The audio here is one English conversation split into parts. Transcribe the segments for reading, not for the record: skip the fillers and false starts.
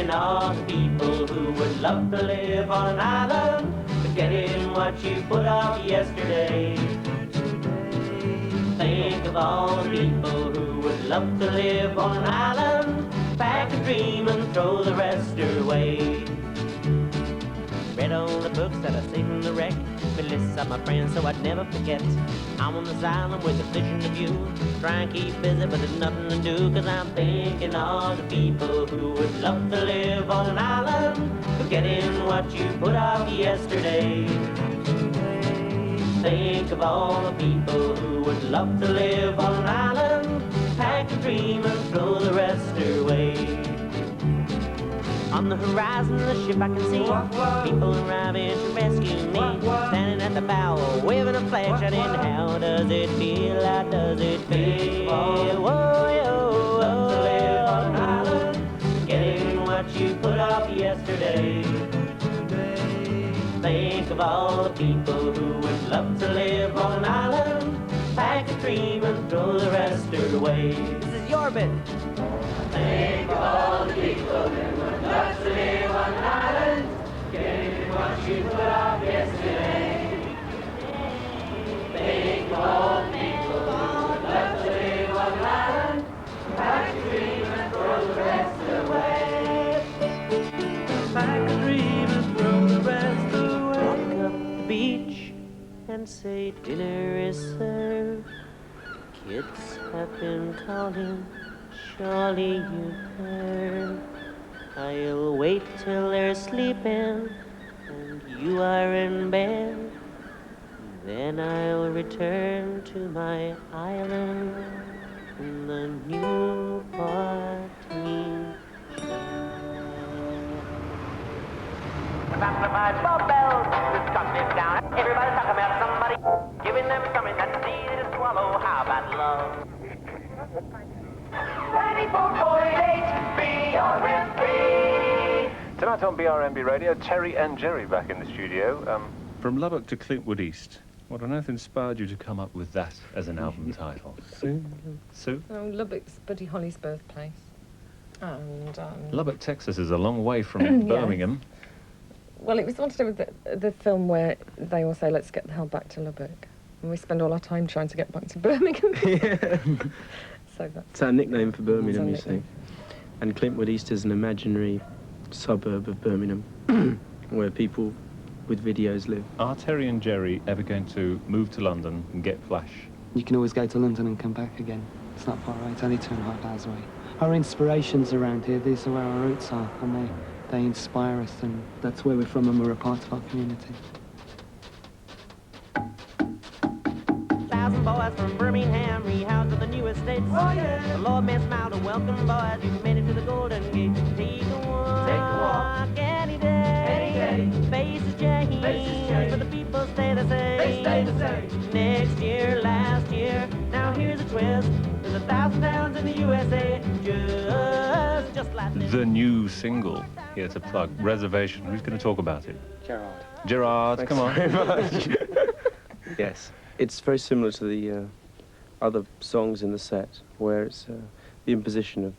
thinking of the people who would love to live on an island, forgetting what you put off yesterday. Think of all the people who would love to live on an island, pack a dream and throw the rest away. Read all the books that are safe in the wreck, been lists of my friends so I'd never forget. I'm on this island with a vision of you, try and keep busy but there's nothing to do, cause I'm thinking of the people who would love to live on an island, forgetting what you put off yesterday. Think of all the people who would love to live on an island, pack a dream and throw the rest away. On the horizon, the ship I can see, people arriving to rescue me, standing at the bow, waving a flag, shouting, how does it feel, how does it feel? Whoa, yo, love to live on an island, getting what you put off yesterday. Think of all the people who would love to live on an island, pack a dream and throw the rest away. This is your bit. Think of all the people who would love to live on an island, getting what you put off yesterday. Think of all the people who would love to live on an island, pack a dream and throw the rest away. Pack a dream and throw the rest away. Walk up the beach and say dinner is served. Kids have been calling, surely you've heard. I'll wait till they're sleeping and you are in bed. Then I'll return to my island in the new party. Amplified for bells, this comes down. Everybody talking about somebody, giving them something that's easy to swallow. How about love? 94.8 BRMB. Tonight on BRMB Radio, Terry and Gerry back in the studio. From Lubbock to Clintwood East, what on earth inspired you to come up with that as an album title? Sue? Oh, Lubbock's Buddy Holly's birthplace. And Lubbock, Texas is a long way from Birmingham. Well, it was all to do with the film where they all say, let's get the hell back to Lubbock. And we spend all our time trying to get back to Birmingham. Yeah. So that's It's our nickname for Birmingham, you nickname. see. And Clintwood East is an imaginary suburb of Birmingham where people with videos live. Are Terry and Gerry ever going to move to London and get Flash? You can always go to London and come back again. It's not far away, it's only 2.5 hours away. Our inspirations around here, these are where our roots are, and they inspire us, and that's where we're from, and we're a part of our community. 1,000 boys from Birmingham rehoused to the new estates. Oh, yeah. The Lord may smile to welcome boys who've made it to the Golden Gate. Take a walk any day. Faces change, but the people stay the same. They stay the same. Next year, last year, now here's a twist. There's 1,000 towns in the USA, just like this. The new single, here to plug, Reservation. Who's going to talk about it? Gerard, Thanks come on. very much. Yes, it's very similar to the other songs in the set, where it's the imposition of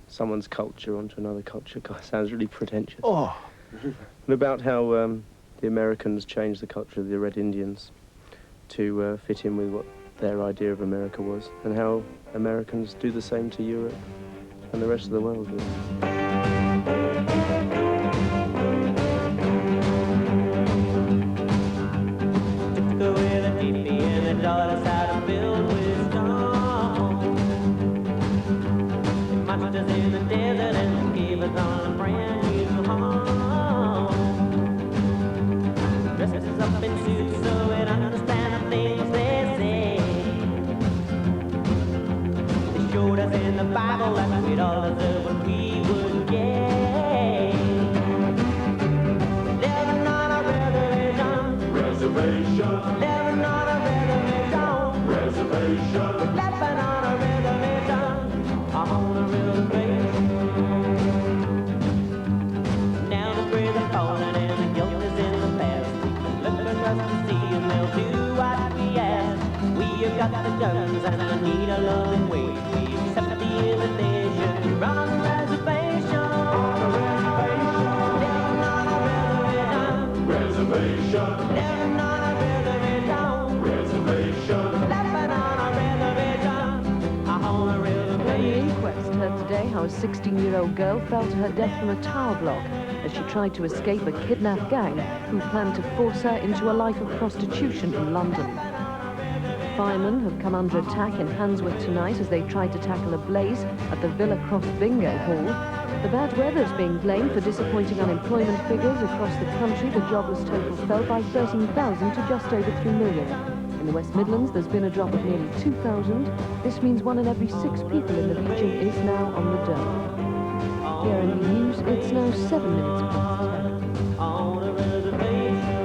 someone's culture onto another culture. God, sounds really pretentious. Oh. And about how the Americans changed the culture of the Red Indians to fit in with what their idea of America was, and how Americans do the same to Europe and the rest of the world. Really. In the Bible that we'd all deserve what we would get. Living on a reservation. Living on a reservation. Living on a reservation. I'm on a reservation. Now heard today how a 16-year-old girl fell to her death from a tower block as she tried to escape a kidnapped gang who planned to force her into a life of prostitution in London. Firemen have come under attack in Handsworth tonight as they tried to tackle a blaze at the Villa Cross Bingo Hall. The bad weather is being blamed for disappointing unemployment figures across the country. The jobless total fell by 13,000 to just over 3 million. In the West Midlands, there's been a drop of nearly 2,000. This means 1 in every 6 people in the region is now on the dole. Here in the news, it's now 7 minutes past 10. On a reservation.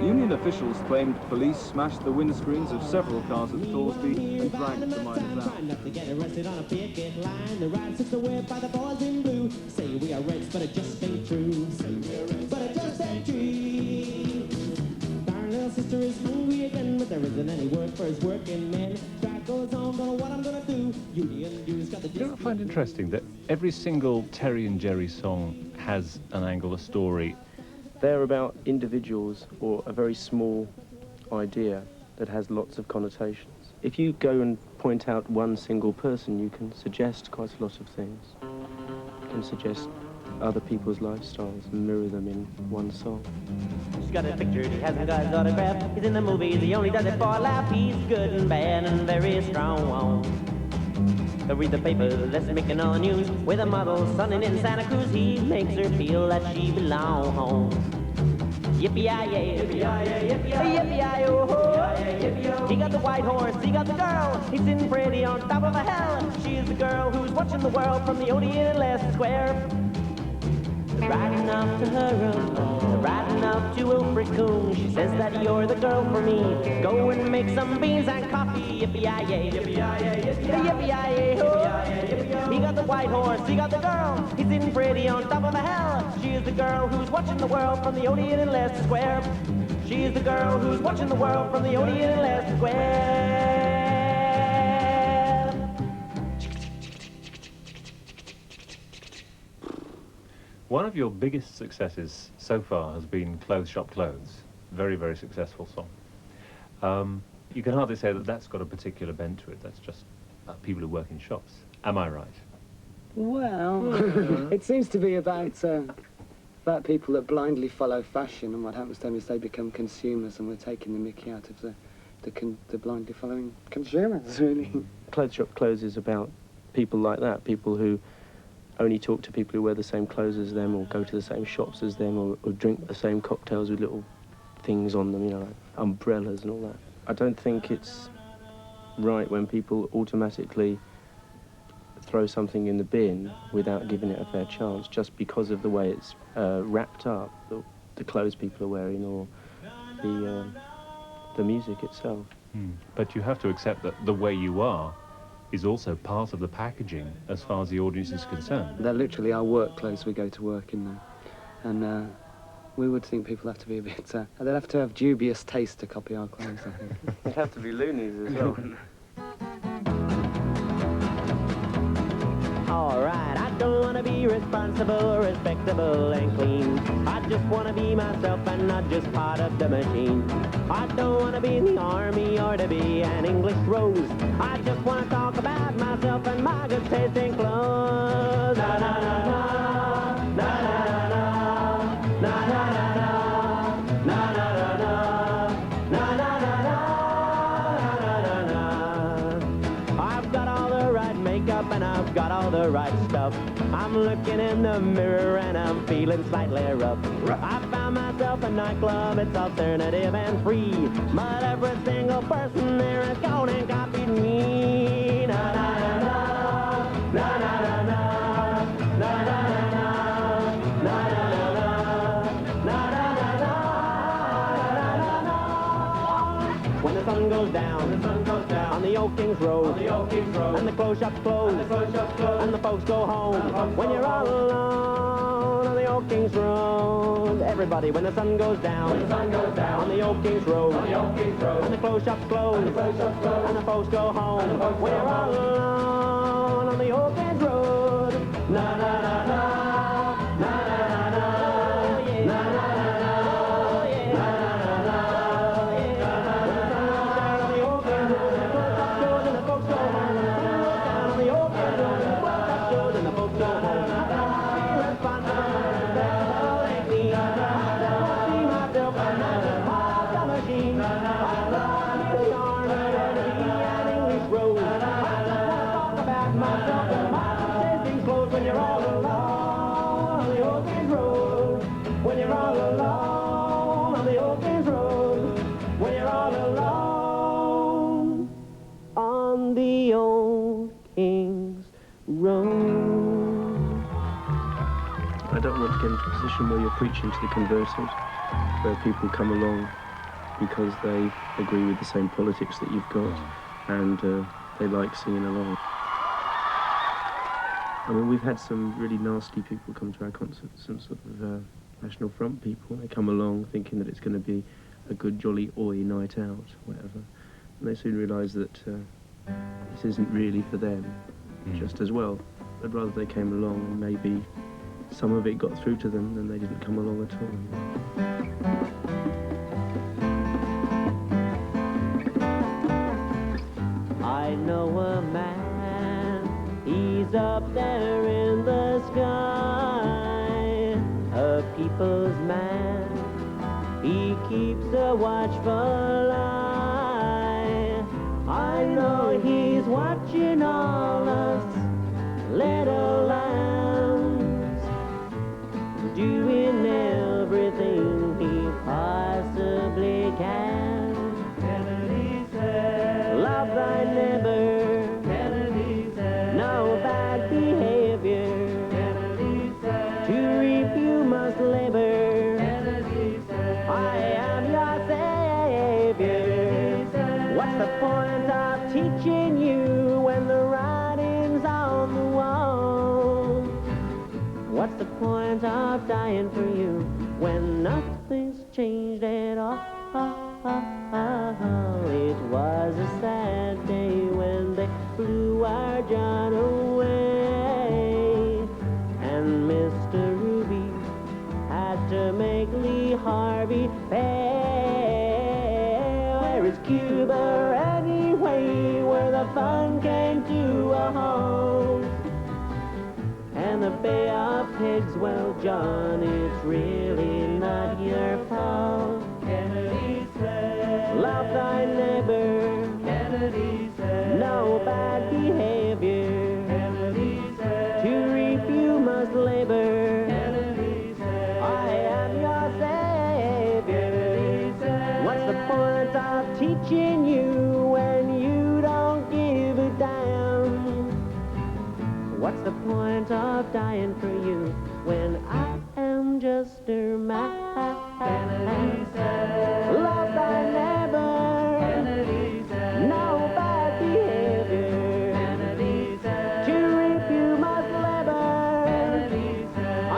Union officials claimed police smashed the windscreens of several cars at Thorsby and dragged the miners out. Enough to get arrested on a picket line. The ride sits away by the boys in blue. Say we are rich, but it just ain't true. But it just ain't true. Darn little sister is hungry again, but there isn't any work for his working men. Strike goes on, don't know what I'm gonna do. Union dues got the You know what I find interesting? That every single Terry and Gerry song has an angle, a story. They're about individuals or a very small idea that has lots of connotations. If you go and point out one single person, you can suggest quite a lot of things. You can suggest other people's lifestyles and mirror them in one song. She's got his picture, he hasn't got his autograph. He's in the movies, he only does it for a laugh. He's good and bad and very strong. He'll read the paper, listen making all the news. With a model sunning in Santa Cruz, he makes her feel that she belongs. Yippee-yi-yay, yippee-yi-yay, yippee-yi-yo-ho. He got the white horse, he got the girl. He's sitting pretty on top of a hill. She's the girl who's watching the world from the Odeon and Leicester Square. Riding up to her room, riding up to Ilfracombe. She says that you're the girl for me. Go and make some beans and coffee. Yippee-yi-yay, yippee-yi-yay, yippee-yi-yay-ho. He got the white horse, he got the girl. He's sitting pretty on top of a hill. She is the girl who's watching the world from the Odeon and Leicester Square. She is the girl who's watching the world from the Odeon and Leicester Square. One of your biggest successes so far has been Clothes Shop Clothes. Very, very successful song. You can hardly say that that's got a particular bent to it. That's just people who work in shops. Am I right? Well, it seems to be about people that blindly follow fashion, and what happens to them is they become consumers, and we're taking the mickey out of the blindly following consumers, really. Clothes Shop Clothes is about people like that, people who only talk to people who wear the same clothes as them, or go to the same shops as them, or drink the same cocktails with little things on them, you know, like umbrellas and all that. I don't think it's right when people automatically throw something in the bin without giving it a fair chance, just because of the way it's wrapped up, the clothes people are wearing, or the music itself. But you have to accept that the way you are is also part of the packaging as far as the audience is concerned. They're literally our work clothes. We go to work in them, and we would think people have to be a bit. They'd have to have dubious taste to copy our clothes, I think. They'd have to be loonies as well. All right, I don't want to be responsible, respectable, and clean. I just want to be myself and not just part of the machine. I don't want to be in the army or to be an English rose. I just want to talk about myself and my good taste in clothes. Na na na na, na na na na, na na na na, na na na na, na na na na. I've got all the right makeup and I've got all the right stuff. I'm looking in the mirror and I'm feeling slightly rough. I found myself a nightclub, it's alternative and free. But every single person there has gone and copied me. Na na na na, na na na na, na na na na, na na na na, na na na na. When the sun goes down, on the Old Kings Road, and the clothes shops close, and the folks go home. When you're all alone on the Old Kings Road, everybody, when the sun goes down, on the Old Kings Road, and the clothes shops close, and the folks go home. When you're all alone on the Old Kings Road, na na na na, na na na na, yeah, na na na na, yeah, na na na na, yeah. When the sun goes down on the Old Kings Road, and the clothes shops close, and the folks go home. get into a position where you're preaching to the converted, where people come along because they agree with the same politics that you've got, and they like singing along. I mean, we've had some really nasty people come to our concerts, some sort of National Front people. They come along thinking that it's going to be a good, jolly, oi night out, whatever. And they soon realise that this isn't really for them, just as well. But rather they came along and maybe some of it got through to them, then they didn't come along at all. I know a man, he's up there in the sky, a people's man, he keeps a watchful eye. I know he's watching all us little lambs, doing everything he possibly can. Kennedy said, love thy neighbor. Kennedy said, no bad behavior. Kennedy said, to reap you must labor. Kennedy said, I am your savior. Kennedy said, what's the point of teaching you when the writing's on the wall? What's the point of dying for you when nothing's changed at all? It was a sad day when they flew our John away, and Mr. Ruby had to make Lee Harvey pay. Where is Cuba anyway, where the fun came to a halt? And the Bay of Pigs, well, John, it's really not your fault. Kennedy said, love thy neighbor. Kennedy said, no bad behavior. Kennedy said, to reap you must labor. Kennedy said, I am your savior. Kennedy said, what's the point of teaching you when you don't give a damn? What's the point of dying for you when I am just a man? Kennedy said, love thy neighbor. Kennedy said, no bad behavior. Kennedy said, to reap you must labor. Kennedy said, I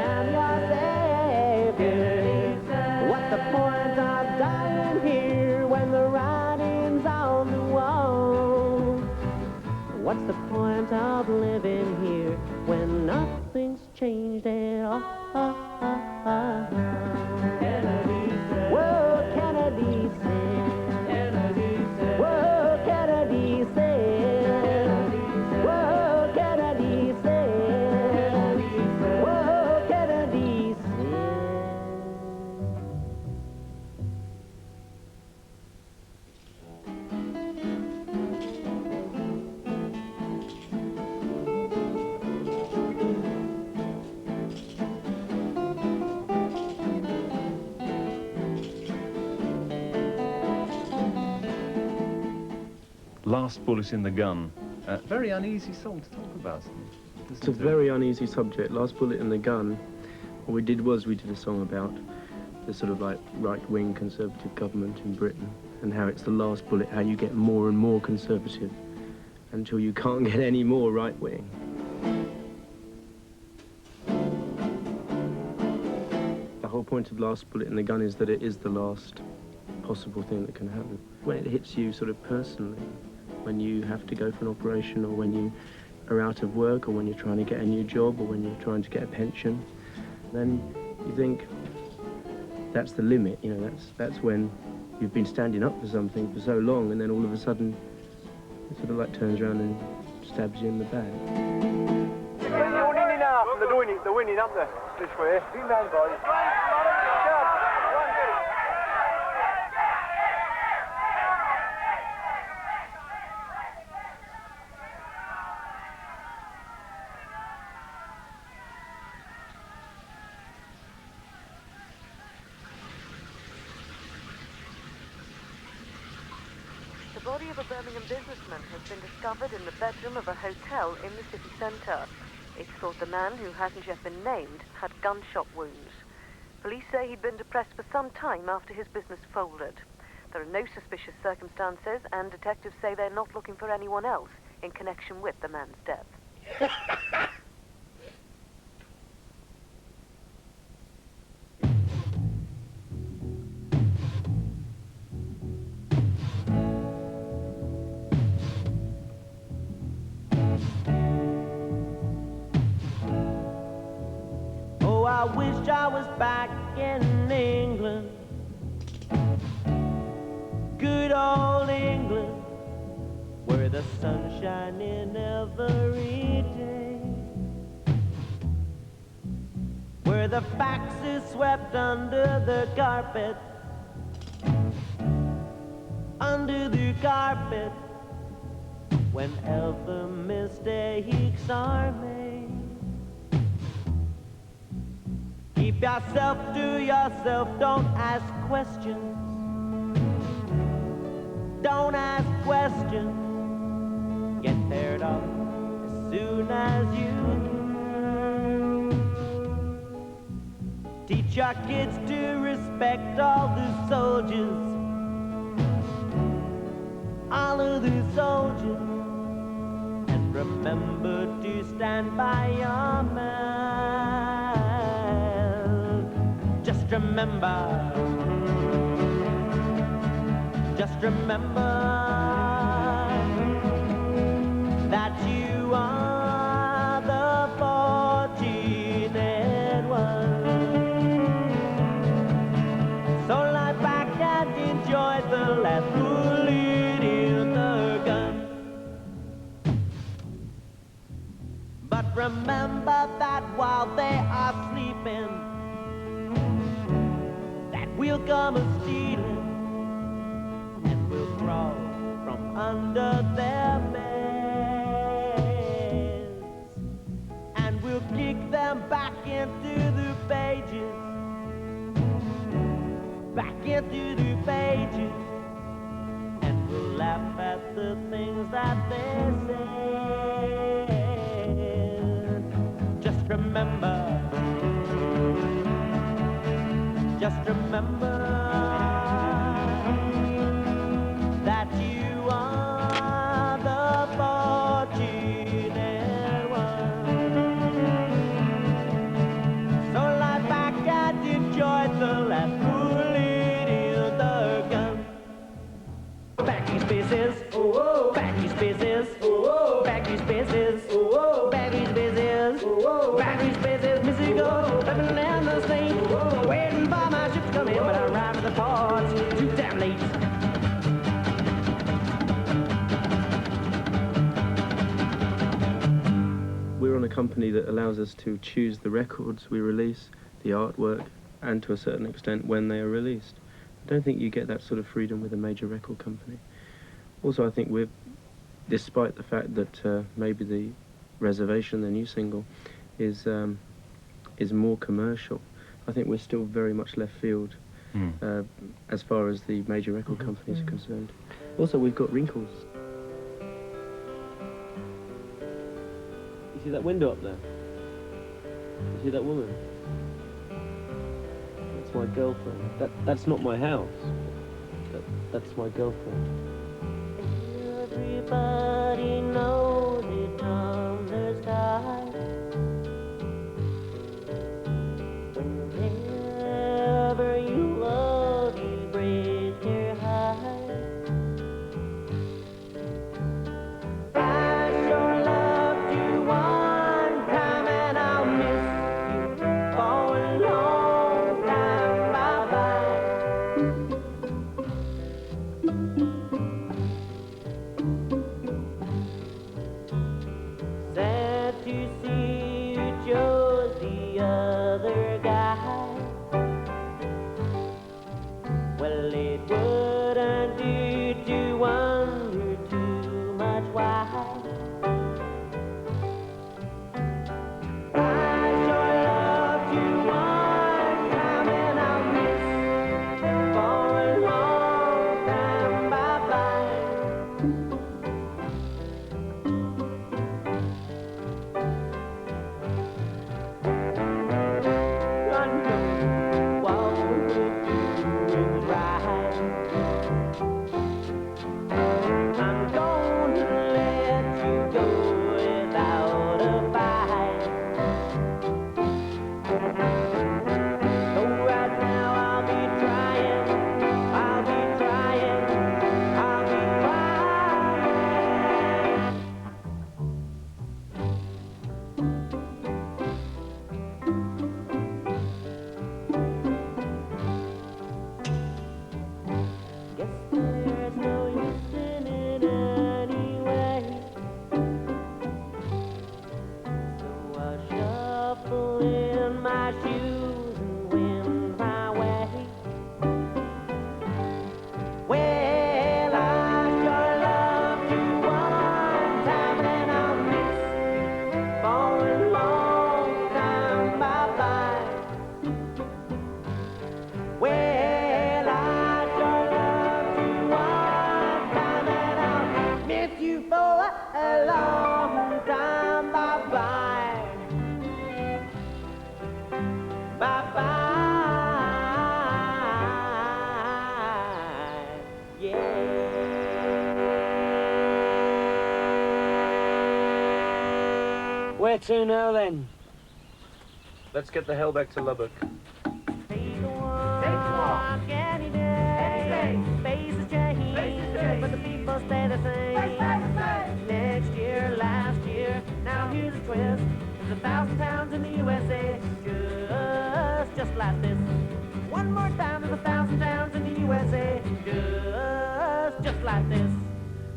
am your savior. Kennedy said, what's the point of dying here when the writing's on the wall? What's the point of living here when nothing's changed at all? Kennedy said, whoa, Kennedy said, Kennedy said, whoa, Kennedy said, whoa, Kennedy said, whoa, Kennedy said. Last Bullet in the Gun. Very uneasy song to talk about. It's a very uneasy subject. Last Bullet in the Gun. What we did was we did a song about the sort of like right-wing conservative government in Britain and how it's the last bullet, how you get more and more conservative until you can't get any more right-wing. The whole point of Last Bullet in the Gun is that it is the last possible thing that can happen. When it hits you sort of personally, when you have to go for an operation, or when you are out of work, or when you're trying to get a new job, or when you're trying to get a pension, then you think that's the limit, you know, that's when you've been standing up for something for so long, and then all of a sudden it sort of like turns around and stabs you in the back. They're winning up there, this way. Big man, boys. The body of a Birmingham businessman has been discovered in the bedroom of a hotel in the city centre. It's thought the man, who hasn't yet been named, had gunshot wounds. Police say he'd been depressed for some time after his business folded. There are no suspicious circumstances, and detectives say they're not looking for anyone else in connection with the man's death. Oh, I wish I was back in England, good old England, where the sun's shining every day, where the facts is swept under the carpet, whenever mistakes are made. Keep yourself to yourself, don't ask questions. Don't ask questions. Get paired up as soon as you can. Teach your kids to respect all the soldiers. All of the soldiers. And remember to stand by your man. Just remember that you are the fortunate one. So lie back and enjoy the last bullet in the gun. But remember that while they are sleeping, that we'll come a-stealing, crawl from under their beds, and we'll kick them back into the pages, and we'll laugh at the things that they said. Just remember that you are the fortunate one. So lie back and enjoy the last bullet in the gun. Back these spaces, oh, oh, back these spaces, oh, oh, back these spaces, oh, oh, back these spaces, oh, oh, back these spaces, Missy go, up and down the state, waiting for my ship to come in, but I arrive at the port too damn late. We're on a company that allows us to choose the records we release, the artwork, and to a certain extent when they are released. I don't think you get that sort of freedom with a major record company. Also, I think we're, despite the fact that maybe the Reservation, the new single, is more commercial, I think we're still very much left field as far as the major record companies are concerned. Also, we've got wrinkles. You see that window up there? You see that woman? That's my girlfriend. That's not my house. That's my girlfriend. Everybody knows it's on the side. Whenever you love, you raise your high. I sure loved you one time, and I'll miss you for a long time. Bye-bye. Sad to see you chose the other guy. Well, it wouldn't do to wonder too much why. I sure loved you one time, and I'll miss you for a long time. Bye-bye. a long time. Bye-bye. Bye-bye. Yeah. Where to now then? Let's get the hell back to Lubbock. But the people stay the same. Next year, last year, now here's a twist. There's 1,000 towns in the USA, just like this. One more time, there's 1,000 towns in the USA, just like this.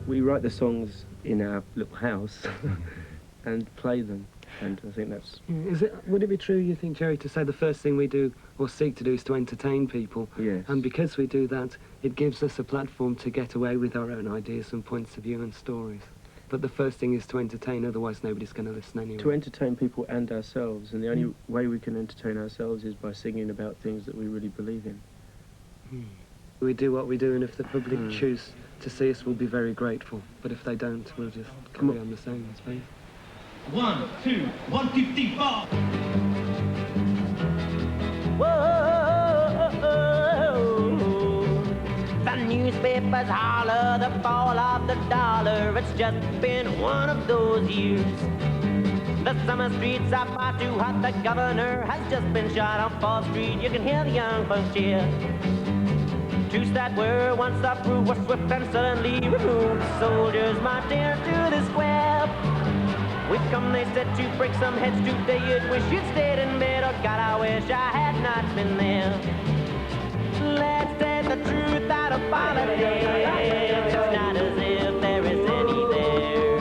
We write the songs in our little house and play them, and I think that's... Would it be true, you think, Gerry, to say the first thing we do or seek to do is to entertain people? Yes. And because we do that, it gives us a platform to get away with our own ideas and points of view and stories. But the first thing is to entertain, otherwise nobody's going to listen anyway. To entertain people and ourselves, and the only way we can entertain ourselves is by singing about things that we really believe in. We do what we do, and if the public choose to see us, we'll be very grateful. But if they don't, we'll just carry on the same, I suppose. 1, 2, 154. The newspapers holler the fall of the dollar. It's just been one of those years. The summer streets are far too hot. The governor has just been shot on 4th Street. You can hear the young folks cheer. Troops that were once approved were swift and suddenly removed. Soldiers marched into the square. We've come, they said, to break some heads today. You'd wish you'd stayed in bed. Oh God, I wish I had not been there. Let's say the truth out of politics. It's not as if there is any there.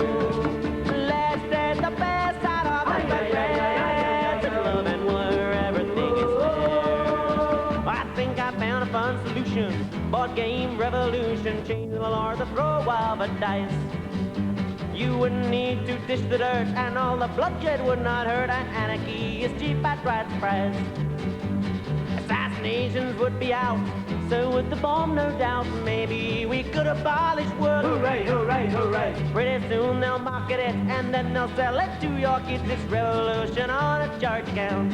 Let's say the best out of hypocrites. It's love and war, everything is fair. I think I found a fun solution. Board game revolution. Change the law, the throw of a dice. You wouldn't need to dish the dirt, and all the bloodshed would not hurt, and anarchy is cheap at right price. Assassinations would be out, so would the bomb, no doubt. Maybe we could abolish work. Hooray, hooray, hooray. Pretty soon they'll market it, and then they'll sell it to your kids. It's revolution on a church account.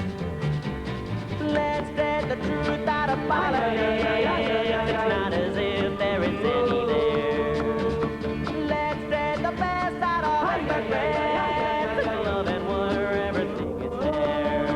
Let's say the truth out of politics. It's not as if there is any there. Let's say the best out of hypocrites. Love and war, everything is there.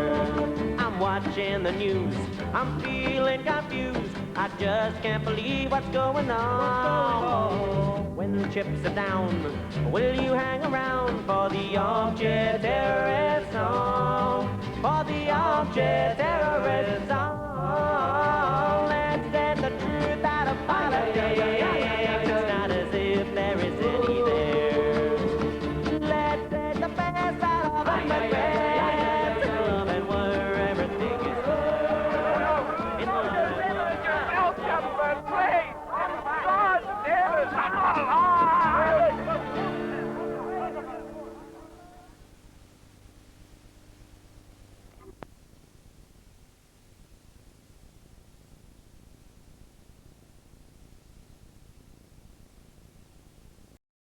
I'm watching the news. I'm feeling confused. I just can't believe what's going on. When the chips are down, will you hang around for the armchair terrorist song? For the armchair terrorist song.